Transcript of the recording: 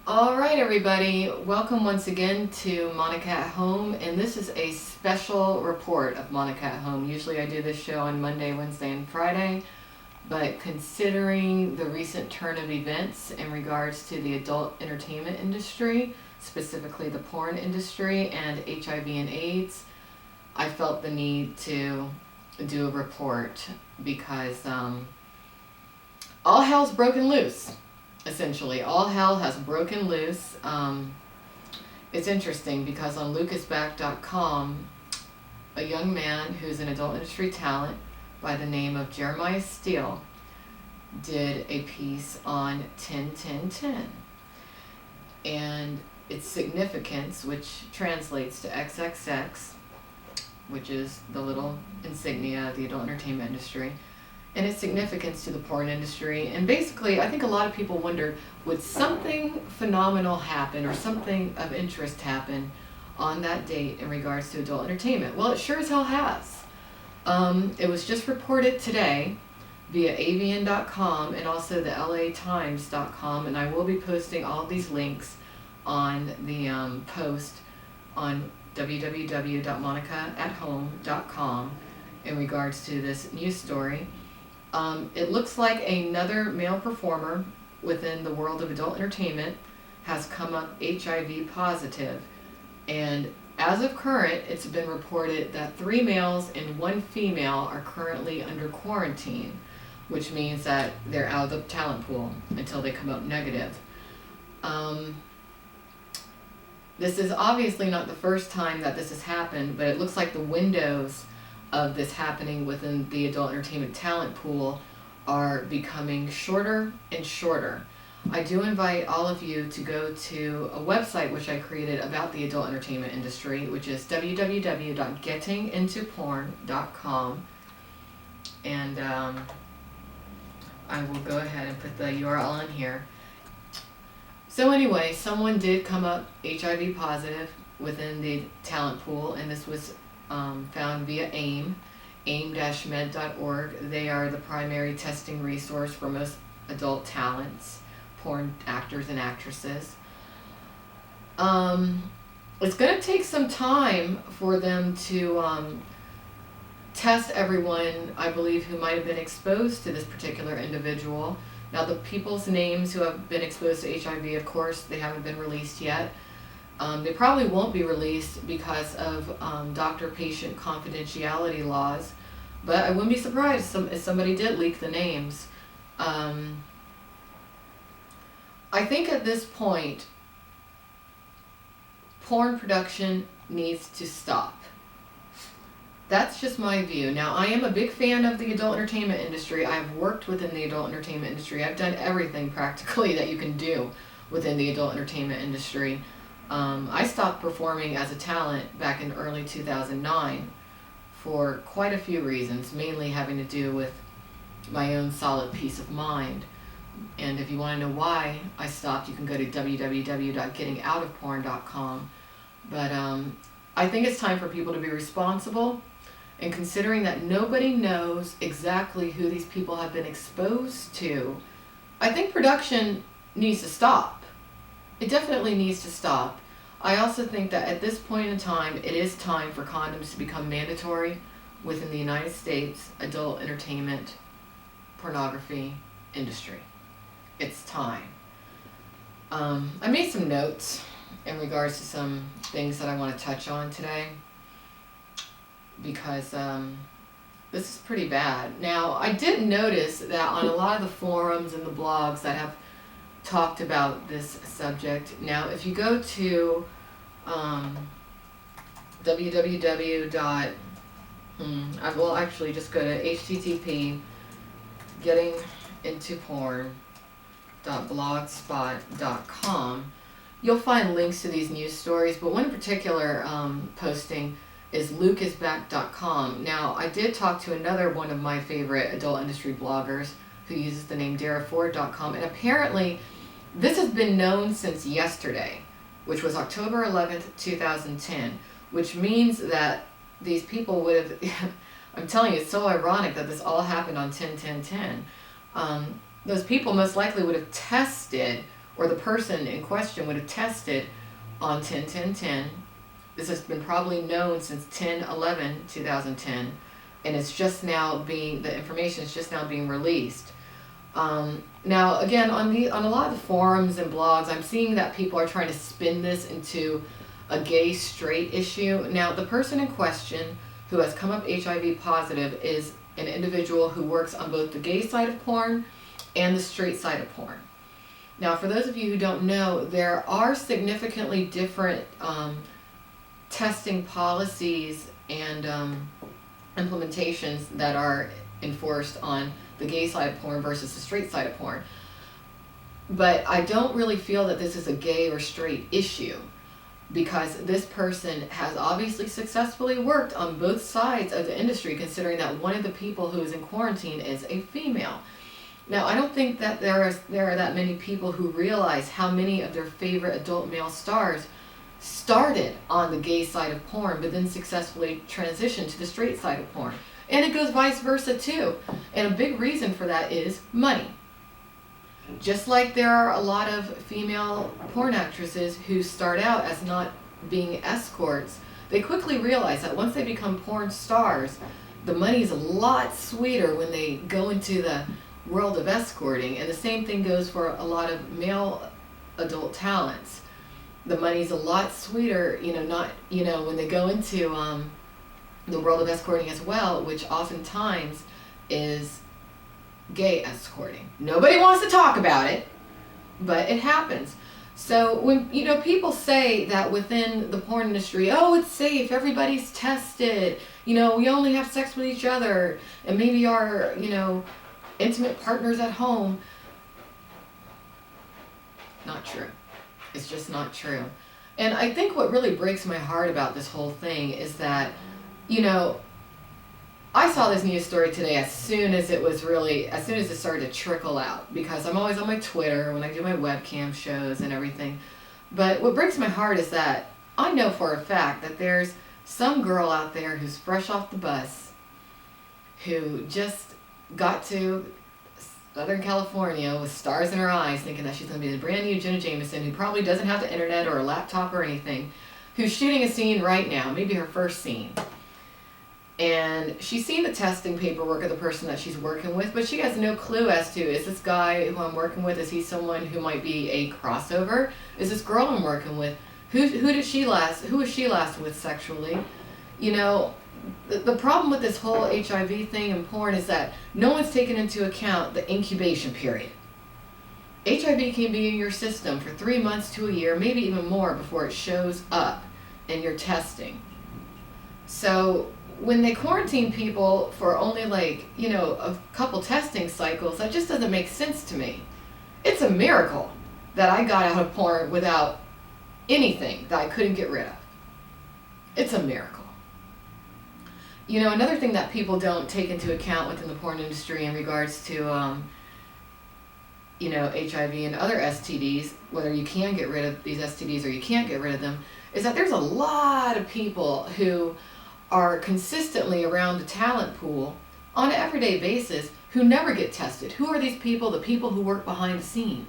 All right, everybody. Welcome once again to Monica at Home, and this is a special report of Monica at Home. Usually I do this show on Monday, Wednesday, and Friday, but considering the recent turn of events in regards to the adult entertainment industry, specifically the porn industry and HIV and AIDS, I felt the need to do a report because all hell's broken loose. Essentially, all hell has broken loose. It's interesting because on lucasback.com, a young man who's an adult industry talent by the name of Jeremiah Steele did a piece on 10-10-10 and its significance, which translates to XXX, which is the little insignia of the adult entertainment industry, and its significance to the porn industry. And basically, I think a lot of people wondered, would something phenomenal happen or something of interest happen on that date in regards to adult entertainment? Well, it sure as hell has. It was just reported today via avian.com and also the latimes.com, and I will be posting all of these links on the post on www.monicaathome.com in regards to this news story. It looks like another male performer within the world of adult entertainment has come up HIV positive, and as of current, it's been reported that 3 males and 1 female are currently under quarantine, which means that they're out of the talent pool until they come up negative. This is obviously not the first time that this has happened, but it looks like the windows of this happening within the adult entertainment talent pool are becoming shorter and shorter. I do invite all of you to go to a website which I created about the adult entertainment industry, which is www.gettingintoporn.com, and I will go ahead and put the URL in here. So anyway, someone did come up HIV positive within the talent pool, and this was found via aim-med.org. They are the primary testing resource for most adult talents, porn actors and actresses. It's going to take some time for them to test everyone, I believe, who might have been exposed to this particular individual. Now, the people's names who have been exposed to HIV, of course, they haven't been released yet. They probably won't be released because of doctor-patient confidentiality laws, but I wouldn't be surprised if somebody did leak the names. I think at this point, porn production needs to stop. That's just my view. Now, I am a big fan of the adult entertainment industry. I've worked within the adult entertainment industry. I've done everything practically that you can do within the adult entertainment industry. I stopped performing as a talent back in early 2009 for quite a few reasons, mainly having to do with my own solid peace of mind. And if you want to know why I stopped, you can go to www.gettingoutofporn.com. But I think it's time for people to be responsible, and considering that nobody knows exactly who these people have been exposed to, I think production needs to stop. It definitely needs to stop. I also think that at this point in time, it is time for condoms to become mandatory within the United States adult entertainment pornography industry. It's time. I made some notes in regards to some things that I want to touch on today because this is pretty bad. Now, I did notice that on a lot of the forums and the blogs that have talked about this subject. Now, if you go to www. I will actually just go to http gettingintoporn.blogspot.com. You'll find links to these news stories, but one particular posting is lucasback.com. Now, I did talk to another one of my favorite adult industry bloggers who uses the name daraford.com, and apparently this has been known since yesterday, which was October 11th, 2010, which means that these people would have, I'm telling you, it's so ironic that this all happened on 10-10-10. Those people most likely would have tested or the person in question would have tested on 10/10/10. This has been probably known since 10/11/2010, and it's just now the information is just now being released. Now again, on a lot of the forums and blogs, I'm seeing that people are trying to spin this into a gay straight issue. Now the person in question who has come up HIV positive is an individual who works on both the gay side of porn and the straight side of porn. Now for those of you who don't know, there are significantly different testing policies and implementations that are enforced on the gay side of porn versus the straight side of porn. But I don't really feel that this is a gay or straight issue, because this person has obviously successfully worked on both sides of the industry, considering that one of the people who is in quarantine is a female. Now, I don't think that there are that many people who realize how many of their favorite adult male stars started on the gay side of porn, but then successfully transitioned to the straight side of porn. And it goes vice versa too. And a big reason for that is money. Just like there are a lot of female porn actresses who start out as not being escorts, they quickly realize that once they become porn stars, the money is a lot sweeter when they go into the world of escorting. And the same thing goes for a lot of male adult talents. The money's a lot sweeter, when they go into the world of escorting as well, which oftentimes is gay escorting. Nobody wants to talk about it, but it happens. So when people say that within the porn industry, oh, it's safe, everybody's tested, we only have sex with each other, and maybe our intimate partners at home. Not true. It's just not true. And I think what really breaks my heart about this whole thing is that I saw this news story today as soon as it started to trickle out, because I'm always on my Twitter when I do my webcam shows and everything. But what breaks my heart is that I know for a fact that there's some girl out there who's fresh off the bus, who just got to Southern California with stars in her eyes, thinking that she's going to be the brand new Jenna Jameson, who probably doesn't have the internet or a laptop or anything, who's shooting a scene right now, maybe her first scene. And she's seen the testing paperwork of the person that she's working with, but she has no clue as to, is this guy who I'm working with, is he someone who might be a crossover? Is this girl I'm working with, who was she last with sexually? The problem with this whole HIV thing in porn is that no one's taken into account the incubation period. HIV can be in your system for 3 months to a year, maybe even more, before it shows up in your testing. So when they quarantine people for only a couple testing cycles, that just doesn't make sense to me. It's a miracle that I got out of porn without anything that I couldn't get rid of. It's a miracle. Another thing that people don't take into account within the porn industry in regards to HIV and other STDs, whether you can get rid of these STDs or you can't get rid of them, is that there's a lot of people who are consistently around the talent pool on an everyday basis who never get tested. Who are these people? The people who work behind the scenes.